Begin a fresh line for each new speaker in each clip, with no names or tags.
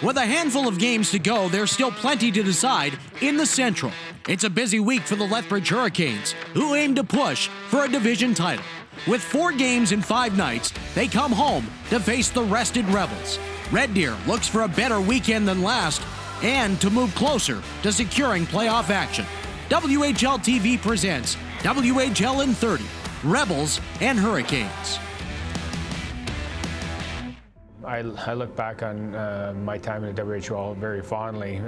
With a handful of games to go, there's still plenty to decide in the Central. It's a busy week for the Lethbridge Hurricanes, who aim to push for a division title. With 4 games in 5 nights, they come home to face the rested Rebels. Red Deer looks for a better weekend than last and to move closer to securing playoff action. WHL TV presents WHL in 30, Rebels and Hurricanes.
I look back on my time in the WHL very fondly,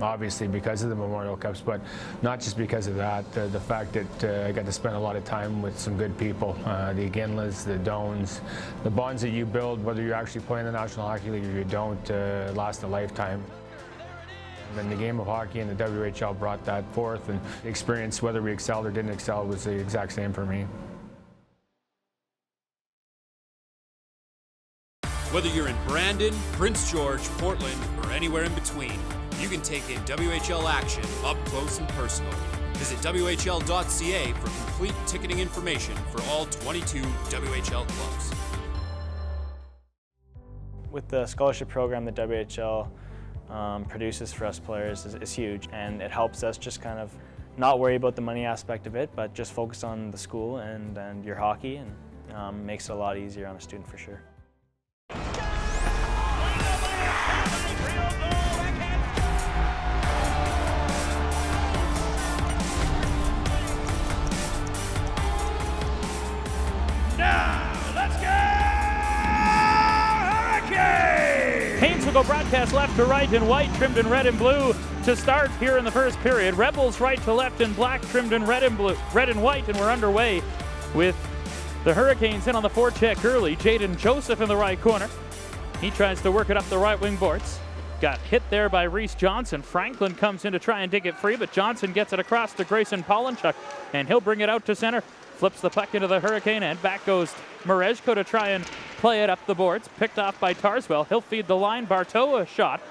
obviously because of the Memorial Cups, but not just because of that. The fact that I got to spend a lot of time with some good people, the Iginlas, the Doans, the bonds that you build, whether you actually play in the National Hockey League or you don't, last a lifetime. And the game of hockey and the WHL brought that forth, and the experience, whether we excelled or didn't excel, was the exact same for me.
Whether you're in Brandon, Prince George, Portland, or anywhere in between, you can take in WHL action up close and personal. Visit WHL.ca for complete ticketing information for all 22 WHL clubs.
With the scholarship program that WHL produces for us players is huge, and it helps us just kind of not worry about the money aspect of it, but just focus on the school and your hockey, and makes it a lot easier on a student for sure.
Canes will go broadcast left to right in white, trimmed in red and blue to start here in the first period. Rebels right to left in black, trimmed in red and blue, red and white, and we're underway with the Hurricanes in on the forecheck early. Jaden Joseph in the right corner. He tries to work it up the right wing boards. Got hit there by Reese Johnson. Franklin comes in to try and dig it free, but Johnson gets it across to Grayson Pollinchuk, and he'll bring it out to center. Flips the puck into the Hurricane end. Back goes Marejko to try and play it up the boards. Picked off by Tarswell. He'll feed the line. Bartow a shot.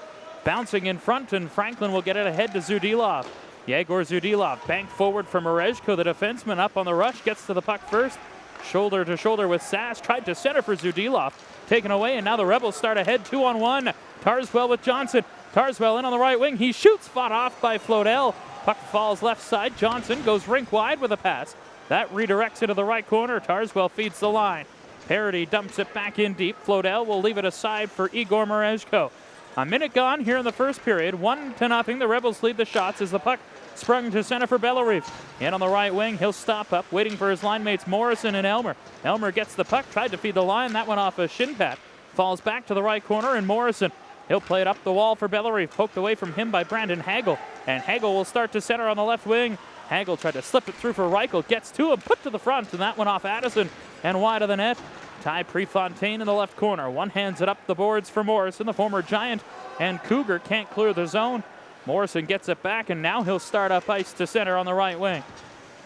Bouncing in front, and Franklin will get it ahead to Zudilov. Yegor Zudilov banked forward for Marejko. The defenseman up on the rush. Gets to the puck first. Shoulder to shoulder with Sass. Tried to center for Zudilov. Taken away, and now the Rebels start ahead 2-on-1. Tarswell with Johnson. Tarswell in on the right wing. He shoots, fought off by Flodell. Puck falls left side. Johnson goes rink wide with a pass. That redirects into the right corner. Tarswell feeds the line. Parody dumps it back in deep. Flodell will leave it aside for Igor Marejko. A minute gone here in the first period. 1-0. The Rebels lead the shots as the puck sprung to center for Bellerive. In on the right wing, he'll stop up, waiting for his line mates Morrison and Elmer. Elmer gets the puck, tried to feed the line. That went off a shin pad. Falls back to the right corner, and Morrison, he'll play it up the wall for Bellerive. Poked away from him by Brandon Hagel. And Hagel will start to center on the left wing. Hagel tried to slip it through for Reichel. Gets to him, put to the front, and that went off Addison and wide of the net. Ty Prefontaine in the left corner. One hands it up the boards for Morrison, the former Giant, and Cougar can't clear the zone. Morrison gets it back, and now he'll start up ice to center on the right wing.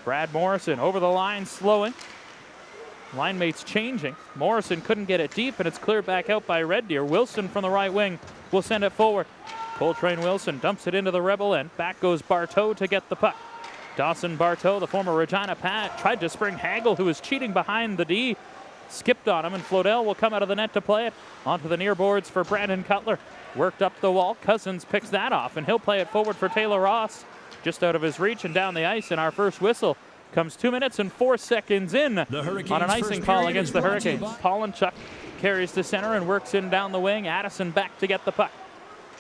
Brad Morrison over the line, slowing. Line mates changing. Morrison couldn't get it deep, and it's cleared back out by Red Deer. Wilson from the right wing will send it forward. Coltrane Wilson dumps it into the Rebel end. Back goes Bartow to get the puck. Dawson Bartow, the former Regina Pat, tried to spring Hagel, who was cheating behind the D. Skipped on him, and Flodell will come out of the net to play it. Onto the near boards for Brandon Cutler. Worked up the wall. Cousins picks that off, and he'll play it forward for Taylor Ross. Just out of his reach and down the ice, and our first whistle comes 2 minutes and 4 seconds in on an icing call against the Hurricanes. Pollinchuk carries to center and works in down the wing. Addison back to get the puck.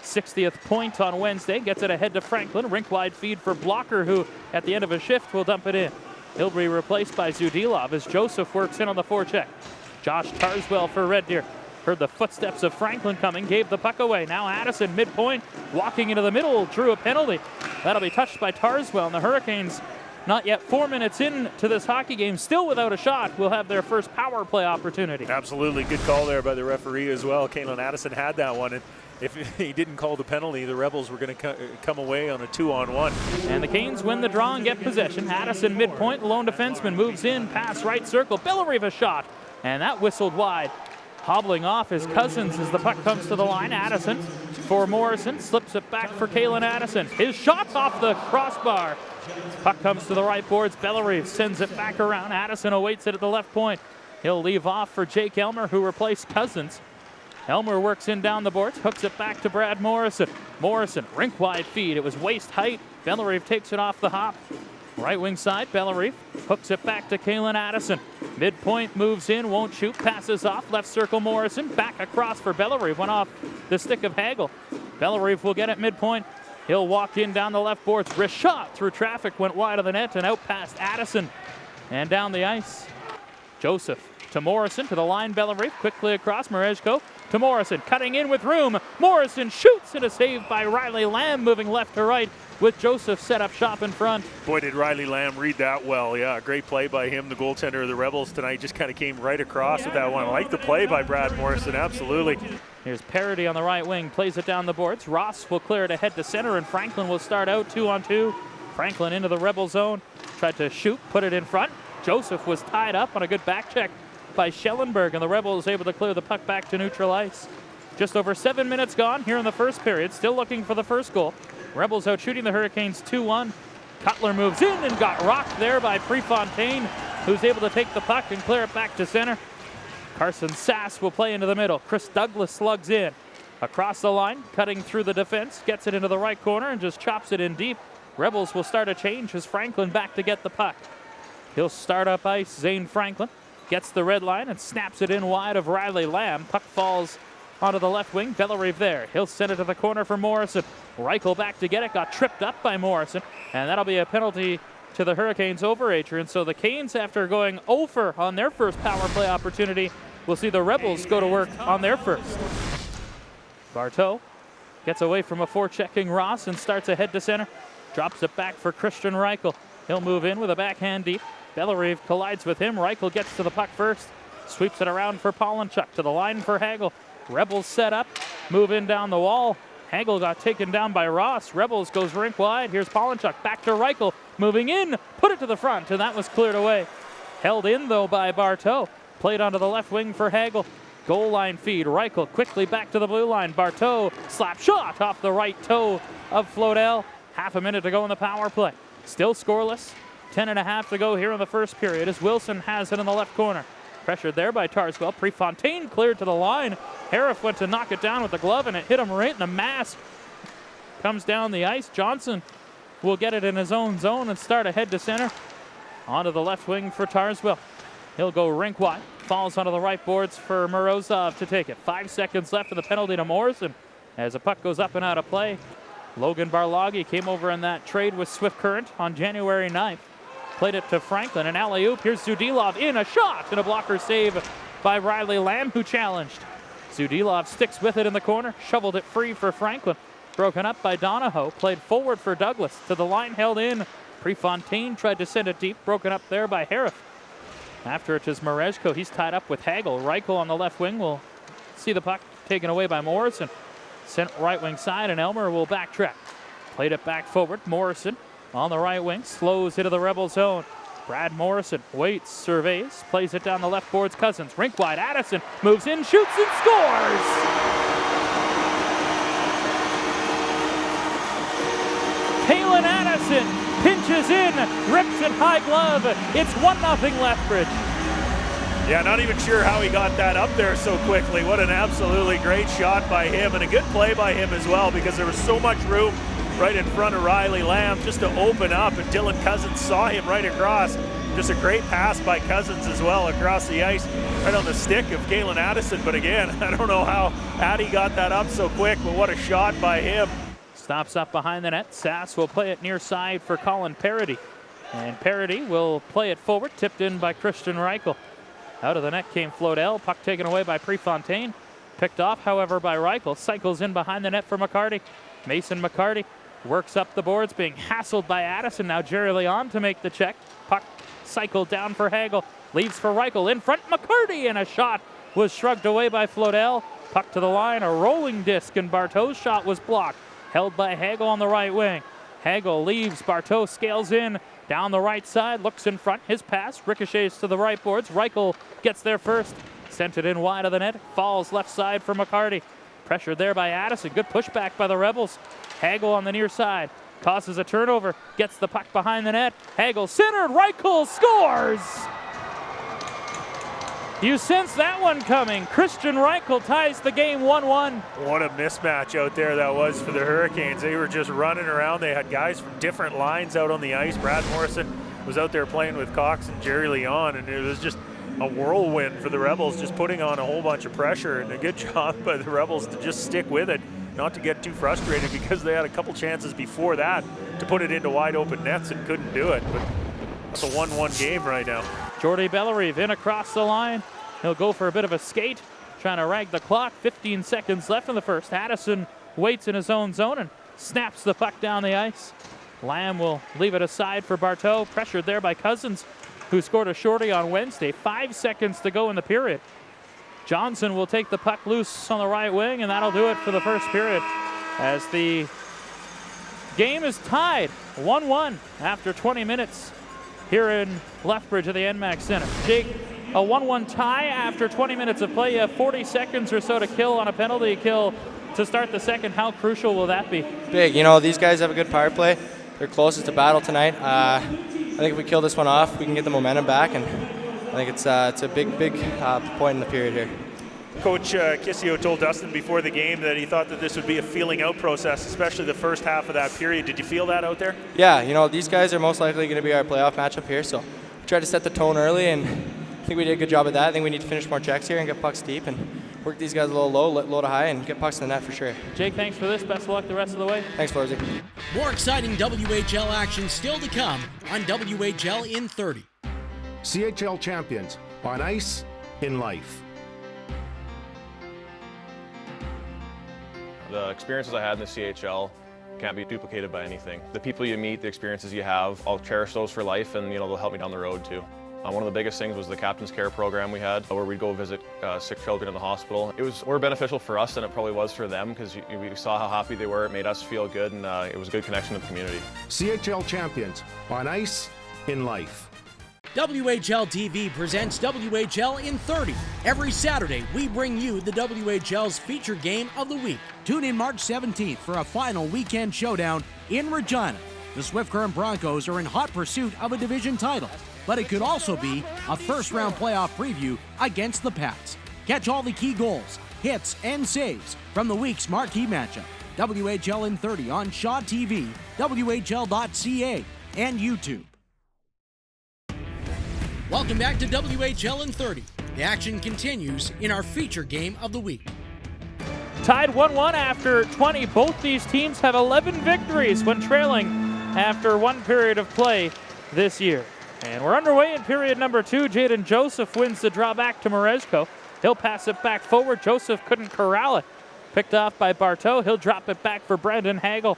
60th point on Wednesday. Gets it ahead to Franklin. Rink-wide feed for Blocker, who at the end of a shift will dump it in. He'll be replaced by Zudilov as Joseph works in on the forecheck. Josh Tarswell for Red Deer. Heard the footsteps of Franklin coming, gave the puck away. Now Addison, midpoint, walking into the middle, drew a penalty. That'll be touched by Tarswell, and the Hurricanes, not yet 4 minutes into this hockey game, still without a shot, will have their first power play opportunity.
Absolutely, good call there by the referee as well. Kalen Addison had that one, and if he didn't call the penalty, the Rebels were going to come away on a 2-on-1.
And the Canes win the draw and get possession. Addison midpoint, the lone defenseman moves in, pass right circle. Bellerive a shot, and that whistled wide. Hobbling off his Cousins as the puck comes to the line. Addison for Morrison, slips it back for Kalen Addison. His shot off the crossbar. Puck comes to the right boards. Bellerive sends it back around. Addison awaits it at the left point. He'll leave off for Jake Elmer, who replaced Cousins. Elmer works in down the boards, hooks it back to Brad Morrison. Morrison, rink wide feed. It was waist height. Bellerive takes it off the hop. Right wing side, Bellerive hooks it back to Kalen Addison. Midpoint moves in, won't shoot, passes off. Left circle Morrison, back across for Bellerive. Went off the stick of Hagel. Bellerive will get it midpoint. He'll walk in down the left boards. Wrist shot through traffic, went wide of the net and out past Addison. And down the ice. Joseph to Morrison, to the line, Bellerive quickly across. Merejko to Morrison, cutting in with room. Morrison shoots, and a save by Riley Lamb, moving left to right with Joseph set up shop in front.
Boy, did Riley Lamb read that well. Yeah, great play by him. The goaltender of the Rebels tonight just kind of came right across with that one. I like the play by Brad Morrison, absolutely.
Here's Parody on the right wing, plays it down the boards. Ross will clear it ahead to center, and Franklin will start out 2-on-2. Franklin into the Rebel zone, tried to shoot, put it in front. Joseph was tied up on a good back check by Schellenberg, and the Rebels able to clear the puck back to neutral ice. Just over 7 minutes gone here in the first period, still looking for the first goal. Rebels out shooting the Hurricanes 2-1. Cutler moves in and got rocked there by Prefontaine, who's able to take the puck and clear it back to center. Carson Sass will play into the middle. Chris Douglas slugs in. Across the line, cutting through the defense, gets it into the right corner and just chops it in deep. Rebels will start a change as Franklin back to get the puck. He'll start up ice. Zane Franklin gets the red line and snaps it in wide of Riley Lamb. Puck falls onto the left wing. Bellerive there. He'll send it to the corner for Morrison. Reichel back to get it. Got tripped up by Morrison. And that'll be a penalty to the Hurricanes overager. And so the Canes, after going over on their first power play opportunity, will see the Rebels go to work on their first. Bartow gets away from a forechecking Ross and starts ahead to center. Drops it back for Christian Reichel. He'll move in with a backhand deep. Bellerive collides with him. Reichel gets to the puck first. Sweeps it around for Pollinchuk. To the line for Hagel. Rebels set up. Move in down the wall. Hagel got taken down by Ross. Rebels goes rink wide. Here's Pollinchuk. Back to Reichel. Moving in. Put it to the front. And that was cleared away. Held in, though, by Bartow. Played onto the left wing for Hagel. Goal line feed. Reichel quickly back to the blue line. Bartow. Slap shot off the right toe of Flodell. Half a minute to go in the power play. Still scoreless. 10.5 to go here in the first period as Wilson has it in the left corner. Pressured there by Tarswell. Prefontaine cleared to the line. Hariff went to knock it down with the glove, and it hit him right in the mask. Comes down the ice. Johnson will get it in his own zone and start ahead to center. Onto the left wing for Tarswell. He'll go rink wide. Falls onto the right boards for Morozov to take it. 5 seconds left of the penalty to Morrison as the puck goes up and out of play. Logan Barloggy came over in that trade with Swift Current on January 9th. Played it to Franklin, and alley-oop. Here's Zudilov in, a shot, and a blocker save by Riley Lamb, who challenged. Zudilov sticks with it in the corner, shoveled it free for Franklin. Broken up by Donahoe, played forward for Douglas. To the line, held in. Prefontaine tried to send it deep, broken up there by Hariff. After it is Merejko, he's tied up with Hagel. Reichel on the left wing will see the puck taken away by Morrison. Sent right wing side, and Elmer will backtrack. Played it back forward. Morrison on the right wing, slows into the Rebel zone. Brad Morrison waits, surveys, plays it down the left boards. Cousins, rink wide. Addison moves in, shoots, and scores! Kalen Addison pinches in, rips it high glove. It's 1-0 Lethbridge.
Yeah, not even sure how he got that up there so quickly. What an absolutely great shot by him, and a good play by him as well, because there was so much room right in front of Riley Lamb just to open up, and Dylan Cousins saw him right across. Just a great pass by Cousins as well across the ice, right on the stick of Kalen Addison. But again, I don't know how Addy got that up so quick, but what a shot by him.
Stops up behind the net. Sass will play it near side for Colin Parody. And Parody will play it forward, tipped in by Christian Reichel. Out of the net came Flodell. Puck taken away by Prefontaine. Picked off, however, by Reichel. Cycles in behind the net for McCarty. Mason McCarty works up the boards, being hassled by Addison. Now Jerry Leon to make the check. Puck cycled down for Hagel. Leaves for Reichel. In front, McCarty, and a shot was shrugged away by Flodell. Puck to the line, a rolling disc, and Bartow's shot was blocked. Held by Hagel on the right wing. Hagel leaves. Bartow scales in. Down the right side, looks in front. His pass ricochets to the right boards. Reichel gets there first. Sent it in wide of the net. Falls left side for McCarty. Pressured there by Addison. Good pushback by the Rebels. Hagel on the near side. Causes a turnover. Gets the puck behind the net. Hagel centered. Reichel scores! You sense that one coming. Christian Reichel ties the game 1-1.
What a mismatch out there that was for the Hurricanes. They were just running around. They had guys from different lines out on the ice. Brad Morrison was out there playing with Cox and Jerry Leon, and it was just a whirlwind for the Rebels, just putting on a whole bunch of pressure, and a good job by the Rebels to just stick with it, not to get too frustrated, because they had a couple chances before that to put it into wide open nets and couldn't do it. But it's a 1-1 game right now.
Jordy Bellerive in across the line. He'll go for a bit of a skate, trying to rag the clock. 15 seconds left in the first. Addison waits in his own zone and snaps the puck down the ice. Lamb will leave it aside for Barteau, pressured there by Cousins, who scored a shorty on Wednesday. 5 seconds to go in the period. Johnson will take the puck loose on the right wing, and that'll do it for the first period, as the game is tied 1-1 after 20 minutes here in Lethbridge at the NMAX Center. Jake, a 1-1 tie after 20 minutes of play. You have 40 seconds or so to kill on a penalty kill to start the second. How crucial will that be?
Big. You know, these guys have a good power play. They're closest to battle tonight. I think if we kill this one off, we can get the momentum back, and I think it's a big point in the period here.
Coach Kissio told Dustin before the game that he thought that this would be a feeling out process, especially the first half of that period. Did you feel that out there?
Yeah, you know, these guys are most likely going to be our playoff matchup here, so we tried to set the tone early, and I think we did a good job of that. I think we need to finish more checks here and get pucks deep and work these guys a little low to high, and get pucks in the net for sure.
Jake, thanks for this. Best of luck the rest of the way.
Thanks, Florzy.
More exciting WHL action still to come on WHL in 30.
CHL champions on ice, in life.
The experiences I had in the CHL can't be duplicated by anything. The people you meet, the experiences you have, I'll cherish those for life, and they'll help me down the road too. One of the biggest things was the Captain's Care program we had, where we'd go visit sick children in the hospital. It was more beneficial for us than it probably was for them, because we saw how happy they were. It made us feel good, and it was a good connection to the community.
CHL champions on ice, in life.
WHL TV presents WHL in 30. Every Saturday, we bring you the WHL's feature game of the week. Tune in March 17th for a final weekend showdown in Regina. The Swift Current Broncos are in hot pursuit of a division title, but it could also be a first-round playoff preview against the Pats. Catch all the key goals, hits, and saves from the week's marquee matchup. WHL in 30 on Shaw TV, WHL.ca, and YouTube. Welcome back to WHL in 30. The action continues in our feature game of the week.
Tied 1-1 after 20. Both these teams have 11 victories when trailing after one period of play this year. And we're underway in period number 2. Jaden Joseph wins the draw back to Merezko. He'll pass it back forward. Joseph couldn't corral it. Picked off by Barteau. He'll drop it back for Brendan Hagel.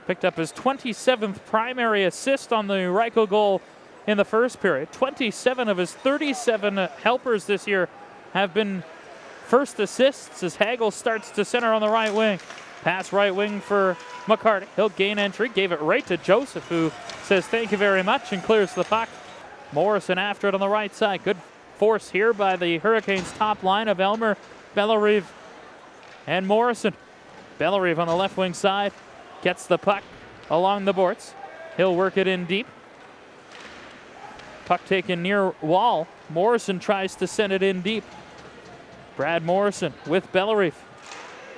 Picked up his 27th primary assist on the Reichel goal in the first period. 27 of his 37 helpers this year have been first assists as Hagel starts to center on the right wing. Pass right wing for McCarty. He'll gain entry. Gave it right to Joseph, who says thank you very much and clears the puck. Morrison after it on the right side. Good force here by the Hurricanes' top line of Elmer, Bellerive, and Morrison. Bellerive on the left wing side gets the puck along the boards. He'll work it in deep. Puck taken near wall. Morrison tries to send it in deep. Brad Morrison with Bellerive.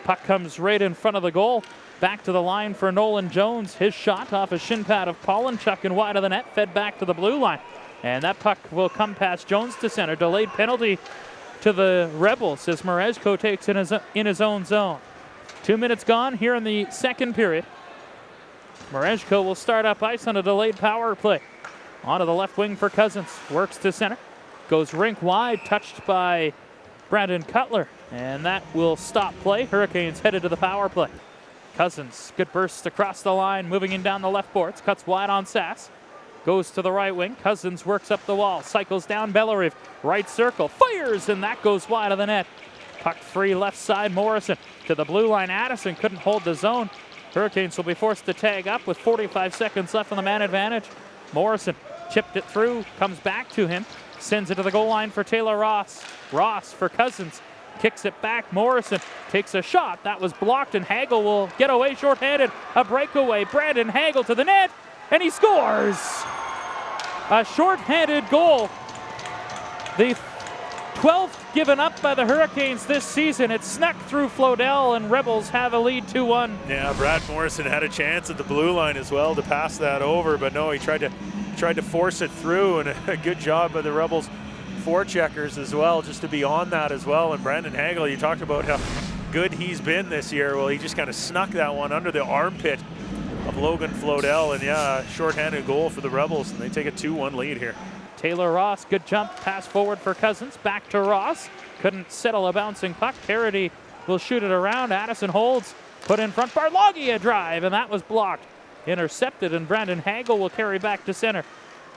Puck comes right in front of the goal. Back to the line for Nolan Jones. His shot off a shin pad of Pollinchuk and wide of the net, fed back to the blue line. And that puck will come past Jones to center. Delayed penalty to the Rebels as Merezko takes in his own zone. 2 minutes gone here in the second period. Merezko will start up ice on a delayed power play. Onto the left wing for Cousins. Works to center. Goes rink wide, touched by Brandon Cutler. And that will stop play. Hurricanes headed to the power play. Cousins, good burst across the line, moving in down the left boards. Cuts wide on Sass. Goes to the right wing. Cousins works up the wall. Cycles down Bellerive. Right circle. Fires, and that goes wide of the net. Puck free left side. Morrison to the blue line. Addison couldn't hold the zone. Hurricanes will be forced to tag up with 45 seconds left on the man advantage. Morrison chipped it through, comes back to him, sends it to the goal line for Taylor Ross. Ross for Cousins, kicks it back. Morrison takes a shot. That was blocked, and Hagel will get away shorthanded. A breakaway. Brandon Hagel to the net, and he scores! A shorthanded goal. The 12th given up by the Hurricanes this season. It snuck through Flodell, and Rebels have a lead 2-1.
Yeah, Brad Morrison had a chance at the blue line as well to pass that over, but no, he tried to force it through, and a good job by the Rebels forecheckers as well, just to be on that as well. And Brandon Hagel, you talked about how good he's been this year. Well, he just kind of snuck that one under the armpit of Logan Flodell, and yeah, shorthanded goal for the Rebels, and they take a 2-1 lead here.
Taylor Ross, good jump, pass forward for Cousins, back to Ross. Couldn't settle a bouncing puck. Parody will shoot it around. Addison holds, put in front. Barloggy a drive, and that was blocked. Intercepted, and Brandon Hagel will carry back to center.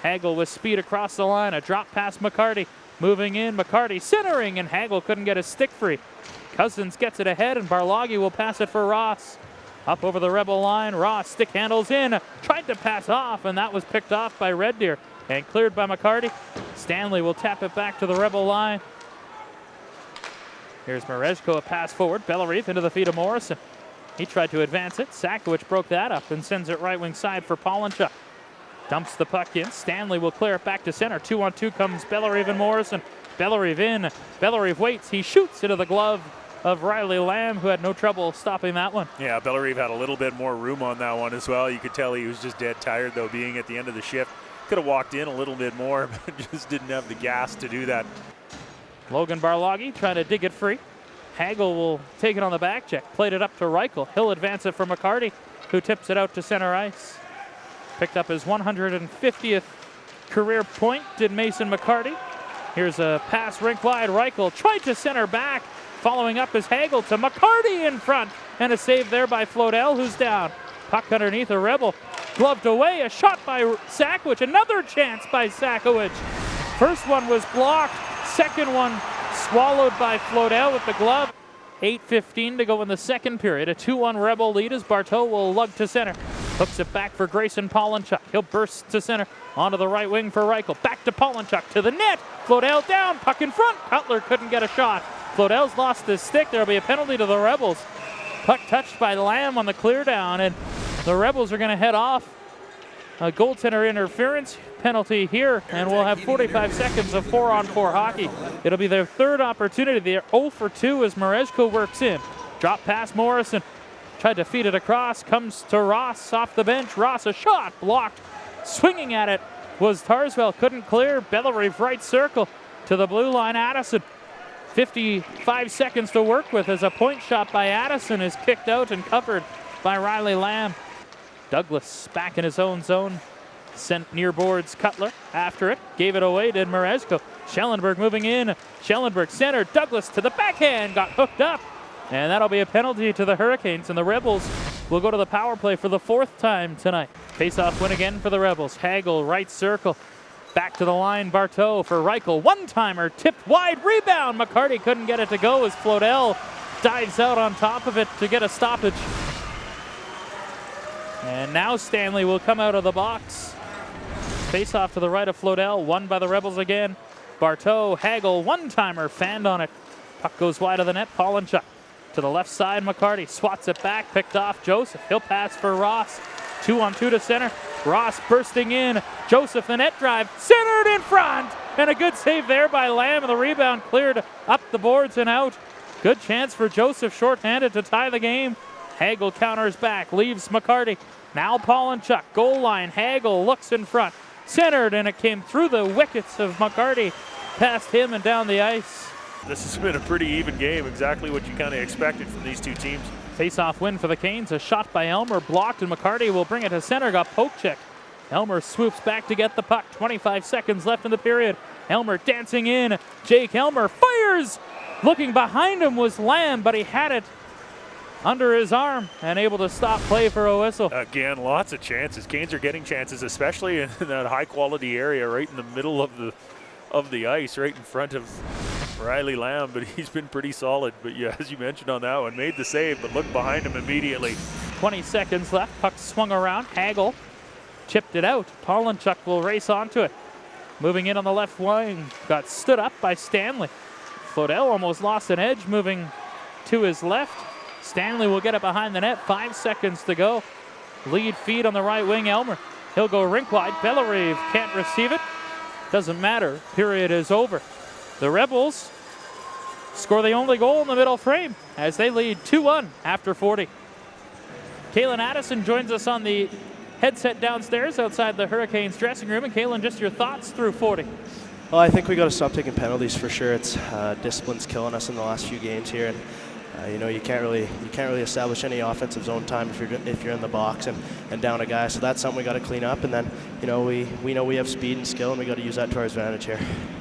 Hagel with speed across the line, a drop past McCarty. Moving in, McCarty centering, and Hagel couldn't get his stick free. Cousins gets it ahead, and Barloggy will pass it for Ross. Up over the Rebel line, Ross stick handles in, tried to pass off, and that was picked off by Red Deer and cleared by McCarty. Stanley will tap it back to the Rebel line. Here's Marezko, a pass forward. Bellerive into the feet of Morrison. He tried to advance it. Sakowicz broke that up and sends it right wing side for Pollinchuk. Dumps the puck in. Stanley will clear it back to center. 2-on-2 comes Bellerive and Morrison. Bellerive in. Bellerive waits. He shoots into the glove of Riley Lamb, who had no trouble stopping that one.
Yeah, Bellerive had a little bit more room on that one as well. You could tell he was just dead tired, though, being at the end of the shift. Could have walked in a little bit more, but just didn't have the gas to do that.
Logan Barloggy trying to dig it free. Hagel will take it on the back check. Played it up to Reichel. He'll advance it for McCarty, who tips it out to center ice. Picked up his 150th career point, did Mason McCarty. Here's a pass rink wide. Reichel tried to center back. Following up is Hagel to McCarty in front. And a save there by Flodell, who's down. Puck underneath a Rebel. Gloved away. A shot by Sakowicz. Another chance by Sakowicz. First one was blocked. Second one swallowed by Flodell with the glove. 8:15 to go in the second period. A 2-1 Rebel lead as Barteau will lug to center. Hooks it back for Grayson Pollinchuk. He'll burst to center. Onto the right wing for Reichel. Back to Pollinchuk to the net. Flodell down. Puck in front. Cutler couldn't get a shot. Flodell's lost his stick. There'll be a penalty to the Rebels. Puck touched by Lamb on the clear down, and the Rebels are going to head off. A goaltender interference penalty here, and we'll have 45 seconds of 4-on-4 hockey. It'll be their third opportunity. They're 0 for 2 as Marezko works in. Drop pass Morrison. Tried to feed it across. Comes to Ross off the bench. Ross, a shot. Blocked. Swinging at it was Tarswell. Couldn't clear. Bellerive right circle to the blue line. Addison. 55 seconds to work with as a point shot by Addison is kicked out and covered by Riley Lamb. Douglas back in his own zone. Sent near boards Cutler after it. Gave it away, did Marezko. Schellenberg moving in. Schellenberg center. Douglas to the backhand. Got hooked up. And that'll be a penalty to the Hurricanes. And the Rebels will go to the power play for the 4th time tonight. Face-off win again for the Rebels. Hagel, right circle. Back to the line, Barteau for Reichel. One-timer, tipped wide, rebound. McCarty couldn't get it to go as Flodell dives out on top of it to get a stoppage. And now Stanley will come out of the box. Face-off to the right of Flodell, won by the Rebels again. Barteau, Hagel, one-timer, fanned on it. Puck goes wide of the net, Pollinchuk. To the left side, McCarty swats it back, picked off Joseph. He'll pass for Ross. 2-on-2 to center. Ross bursting in. Joseph, the net drive, centered in front. And a good save there by Lamb, and the rebound cleared up the boards and out. Good chance for Joseph, shorthanded, to tie the game. Hagel counters back, leaves McCarty. Now Pollinchuk, goal line. Hagel looks in front. Centered, and it came through the wickets of McCarty, past him and down the ice.
This has been a pretty even game, exactly what you kind of expected from these two teams.
Face-off win for the Canes. A shot by Elmer, blocked, and McCarty will bring it to center. Got poke checked. Elmer swoops back to get the puck. 25 seconds left in the period. Elmer dancing in. Jake Elmer fires. Looking behind him was Lamb, but he had it under his arm and able to stop play for a whistle.
Again, lots of chances. Canes are getting chances, especially in that high-quality area right in the middle of the ice, right in front of Riley Lamb, but he's been pretty solid. But yeah, as you mentioned on that one, made the save, but looked behind him immediately.
20 seconds left. Puck swung around. Hagel chipped it out. Pollinchuk will race onto it. Moving in on the left wing. Got stood up by Stanley. Flodell almost lost an edge moving to his left. Stanley will get it behind the net. 5 seconds to go. Lead feed on the right wing, Elmer. He'll go rink wide. Bellerive can't receive it. Doesn't matter. Period is over. The Rebels score the only goal in the middle frame as they lead 2-1 after 40. Kalen Addison joins us on the headset downstairs outside the Hurricanes dressing room. And Kalen, just your thoughts through 40.
Well, I think we got to stop taking penalties for sure. It's discipline's killing us in the last few games here, and you know, you can't really establish any offensive zone time if you're in the box and down a guy. So that's something we got to clean up. And then, you know, we know we have speed and skill, and we got to use that to our advantage here.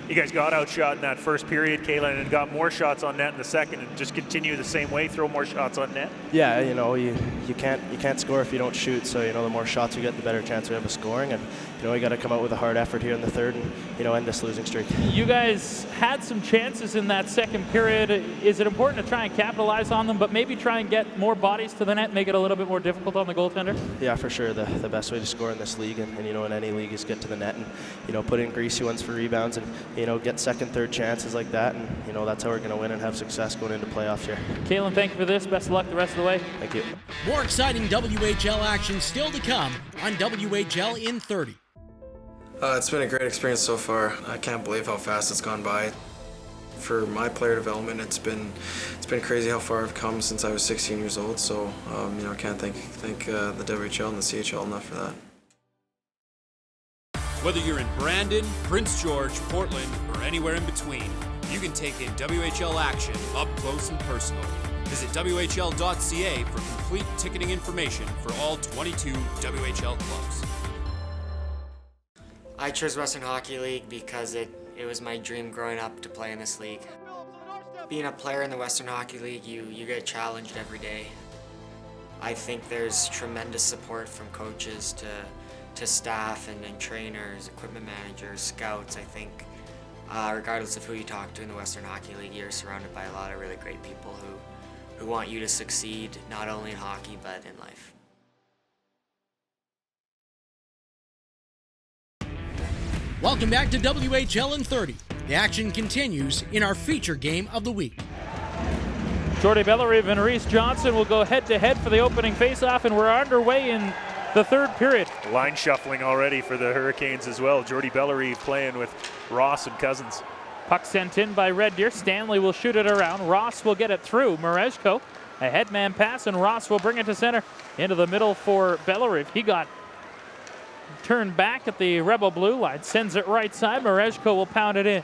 You guys got outshot in that first period, Kalen, and got more shots on net in the second, and just continue the same way, throw more shots on net.
Yeah, you know, you can't score if you don't shoot. So, you know, the more shots we get, the better chance we have of scoring. And, you know, we got to come out with a hard effort here in the third and, you know, end this losing streak.
You guys had some chances in that second period. Is it important to try and capitalize on them, but maybe try and get more bodies to the net, make it a little bit more difficult on the goaltender?
Yeah, for sure. The best way to score in this league and you know, in any league is get to the net and, you know, put in greasy ones for rebounds and, you know, get second, third chances like that. And, you know, that's how we're going to win and have success going into playoffs here.
Kalen, thank you for this. Best of luck the rest of the way.
Thank you.
More exciting WHL action still to come on WHL in 30.
It's been a great experience so far. I can't believe how fast it's gone by. For my player development, it's been crazy how far I've come since I was 16 years old. So you know, I can't thank the WHL and the CHL enough for that.
Whether you're in Brandon, Prince George, Portland, or anywhere in between, you can take in WHL action up close and personal. Visit WHL.ca for complete ticketing information for all 22 WHL clubs.
I chose Western Hockey League because it was my dream growing up to play in this league. Being a player in the Western Hockey League, you get challenged every day. I think there's tremendous support from coaches to staff and trainers, equipment managers, scouts. I think regardless of who you talk to in the Western Hockey League, you're surrounded by a lot of really great people who want you to succeed, not only in hockey, but in life.
Welcome back to WHL in 30. The action continues in our feature game of the week.
Jordy Bellerive and Reese Johnson will go head-to-head for the opening faceoff, and we're underway in the third period.
Line shuffling already for the Hurricanes as well. Jordy Bellerive playing with Ross and Cousins.
Puck sent in by Red Deer. Stanley will shoot it around. Ross will get it through. Merezko, a headman pass, and Ross will bring it to center. Into the middle for Bellerive. He got turned back at the Rebel blue line. Sends it right side. Merezko will pound it in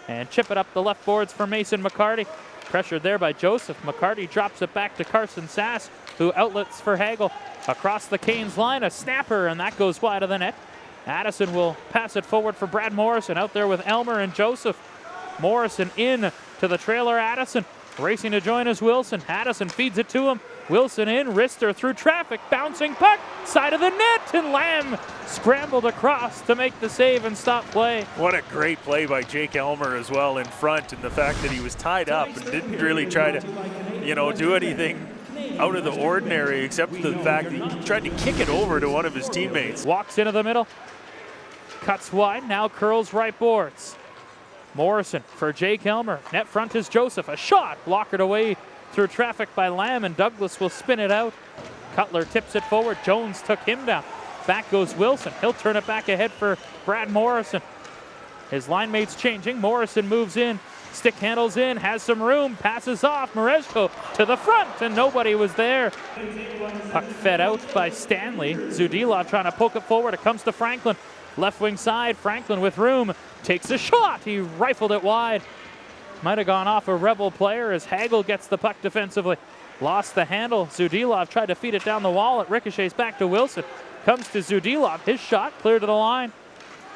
and chip it up the left boards for Mason McCarty. Pressured there by Joseph. McCarty drops it back to Carson Sass, who outlets for Hagel. Across the Canes line, a snapper, and that goes wide of the net. Addison will pass it forward for Brad Morrison, out there with Elmer and Joseph. Morrison in to the trailer. Addison racing to join us. Wilson. Addison feeds it to him. Wilson in, wrister through traffic, bouncing puck, side of the net, and Lamb scrambled across to make the save and stop play.
What a great play by Jake Elmer as well in front, and the fact that he was tied up and didn't really try to, you know, do anything out of the ordinary except for the fact that he tried to kick it over to one of his teammates.
Walks into the middle, cuts wide, now curls right boards. Morrison for Jake Elmer. Net front is Joseph. A shot blockered away through traffic by Lamb, and Douglas will spin it out. Cutler tips it forward. Jones took him down. Back goes Wilson. He'll turn it back ahead for Brad Morrison. His line mates changing. Morrison moves in. Stick handles in. Has some room. Passes off. Merezko to the front, and nobody was there. Puck fed out by Stanley. Zudilov trying to poke it forward. It comes to Franklin. Left wing side. Franklin with room. Takes a shot. He rifled it wide. Might have gone off a Rebel player as Hagel gets the puck defensively. Lost the handle. Zudilov tried to feed it down the wall. It ricochets back to Wilson. Comes to Zudilov. His shot clear to the line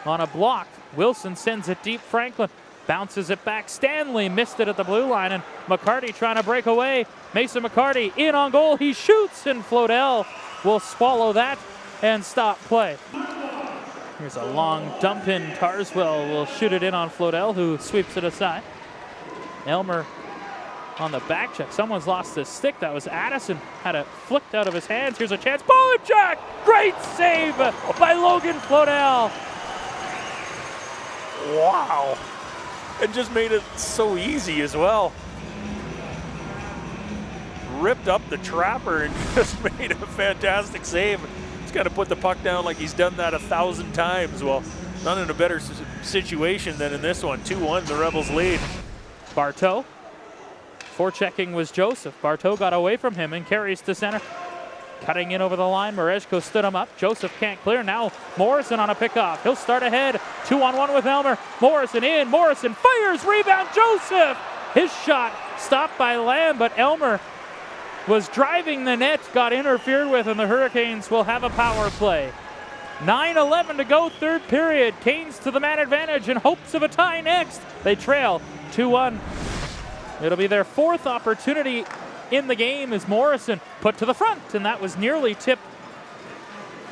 on a block. Wilson sends it deep. Franklin bounces it back. Stanley missed it at the blue line, and McCarty trying to break away. Mason McCarty in on goal. He shoots, and Flodell will swallow that and stop play. Here's a long dump in. Tarswell will shoot it in on Flodell, who sweeps it aside. Elmer on the back check. Someone's lost his stick. That was Addison. Had it flicked out of his hands. Here's a chance. Ball and check! Great save by Logan Flodell.
Wow. And just made it so easy as well. Ripped up the trapper and just made a fantastic save. He's got to put the puck down like he's done that 1,000 times. Well, not in a better situation than in this one. 2-1, the Rebels lead.
Bartow Forechecking was Joseph. Bartow got away from him and carries to center. Cutting in over the line, Marejko stood him up. Joseph can't clear. Now Morrison on a pickoff. He'll start ahead. 2-on-1 with Elmer. Morrison in. Morrison fires. Rebound. Joseph. His shot stopped by Lamb, but Elmer was driving the net, got interfered with, and the Hurricanes will have a power play. 9:11 to go, third period. Canes to the man advantage in hopes of a tie next. They trail 2-1. It'll be their fourth opportunity in the game as Morrison put to the front, and that was nearly tipped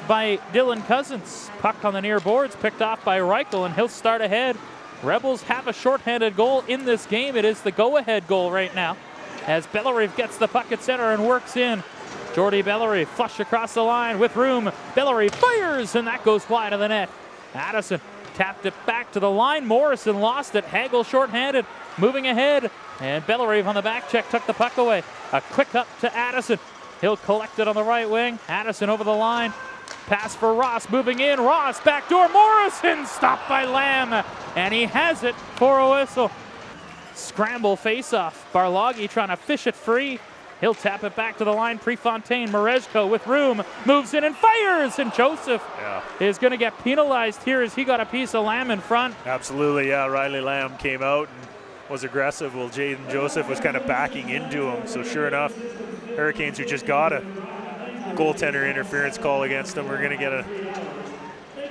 by Dylan Cousins. Puck on the near boards, picked off by Reichel, and he'll start ahead. Rebels have a shorthanded goal in this game. It is the go-ahead goal right now as Bellerive gets the puck at center and works in. Jordy Bellerive flush across the line with room. Bellerive fires, and that goes wide of the net. Addison tapped it back to the line. Morrison lost it. Hagel shorthanded, moving ahead, and Bellerive on the back check took the puck away. A quick up to Addison. He'll collect it on the right wing. Addison over the line. Pass for Ross, moving in. Ross, backdoor. Morrison stopped by Lamb, and he has it for a whistle. Scramble face-off. Barloghi trying to fish it free. He'll tap it back to the line. Prefontaine, Marejko with room, moves in and fires, and Joseph is going to get penalized here as he got a piece of Lamb in front.
Absolutely, yeah. Riley Lamb came out and was aggressive while Jaden Joseph was kind of backing into him. So sure enough, Hurricanes, who just got a goaltender interference call against them, we're going to get a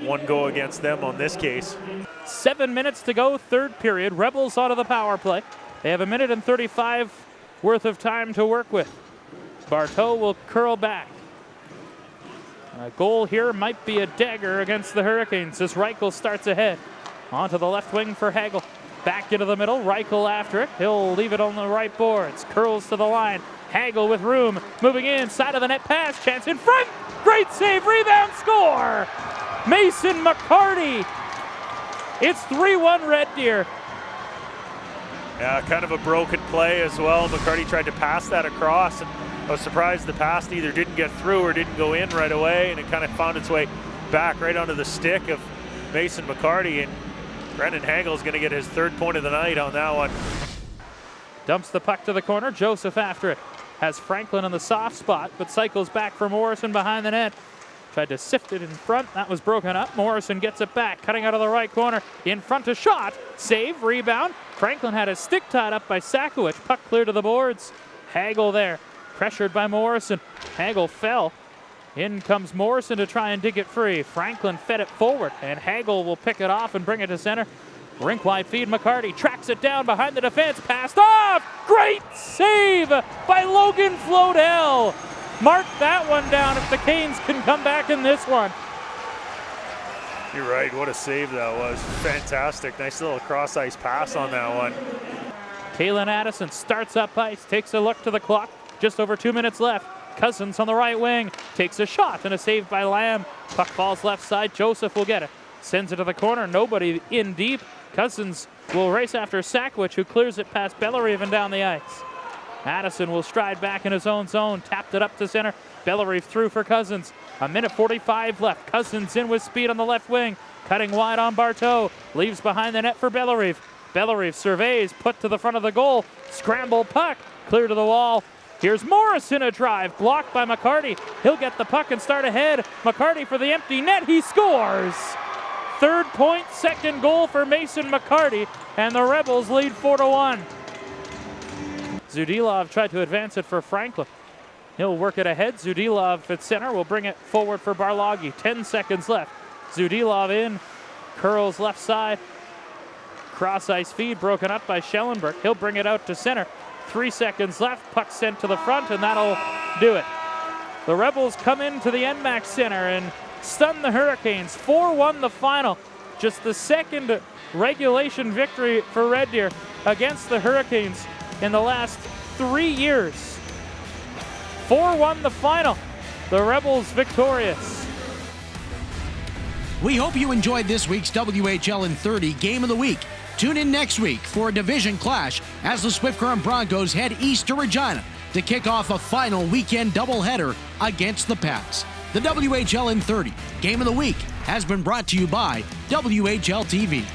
one go against them on this case.
7 minutes to go, third period. Rebels out of the power play. They have 1:35 worth of time to work with. Bartow will curl back. A goal here might be a dagger against the Hurricanes as Reichel starts ahead. Onto the left wing for Hagel. Back into the middle. Reichel after it. He'll leave it on the right boards. Curls to the line. Hagel with room. Moving in. Side of the net pass. Chance in front. Great save. Rebound. Score. Mason McCarty. It's 3-1 Red Deer.
Yeah, kind of a broken play as well. McCarty tried to pass that across, and I was surprised the pass either didn't get through or didn't go in right away, and it kind of found its way back right onto the stick of Mason McCarty, and Brendan Hagel's going to get his third point of the night on that one.
Dumps the puck to the corner. Joseph after it. Has Franklin in the soft spot, but cycles back for Morrison behind the net. Tried to sift it in front. That was broken up. Morrison gets it back. Cutting out of the right corner. In front to shot. Save. Rebound. Franklin had his stick tied up by Sakowicz. Puck clear to the boards. Hagel there. Pressured by Morrison. Hagel fell. In comes Morrison to try and dig it free. Franklin fed it forward, and Hagel will pick it off and bring it to center. Rink wide feed. McCarty tracks it down behind the defense. Passed off. Great save by Logan Flodell. Mark that one down if the Canes can come back in this one.
You're right. What a save that was. Fantastic. Nice little cross-ice pass on that one.
Kalen Addison starts up ice, takes a look to the clock. Just over 2 minutes left. Cousins on the right wing takes a shot and a save by Lamb. Puck falls left side. Joseph will get it. Sends it to the corner. Nobody in deep. Cousins will race after Sakowicz, who clears it past Bellerive and down the ice. Addison will stride back in his own zone. Tapped it up to center. Bellerive through for Cousins. 1:45 left. Cousins in with speed on the left wing. Cutting wide on Bartow. Leaves behind the net for Bellerive. Bellerive surveys. Put to the front of the goal. Scramble puck. Clear to the wall. Here's Morrison a drive. Blocked by McCarty. He'll get the puck and start ahead. McCarty for the empty net. He scores. Third point, second goal for Mason McCarty. And the Rebels lead 4-1. Zudilov tried to advance it for Franklin. He'll work it ahead. Zudilov at center will bring it forward for Barloghi. 10 seconds left. Zudilov in. Curls left side. Cross ice feed broken up by Schellenberg. He'll bring it out to center. 3 seconds left. Puck sent to the front, and that'll do it. The Rebels come into the NMAX Center and stun the Hurricanes. 4-1 the final. Just the second regulation victory for Red Deer against the Hurricanes in the last 3 years. 4-1 the final. The Rebels victorious.
We hope you enjoyed this week's WHL in 30 Game of the Week. Tune in next week for a division clash as the Swift Current Broncos head east to Regina to kick off a final weekend doubleheader against the Pats. The WHL in 30 Game of the Week has been brought to you by WHL TV.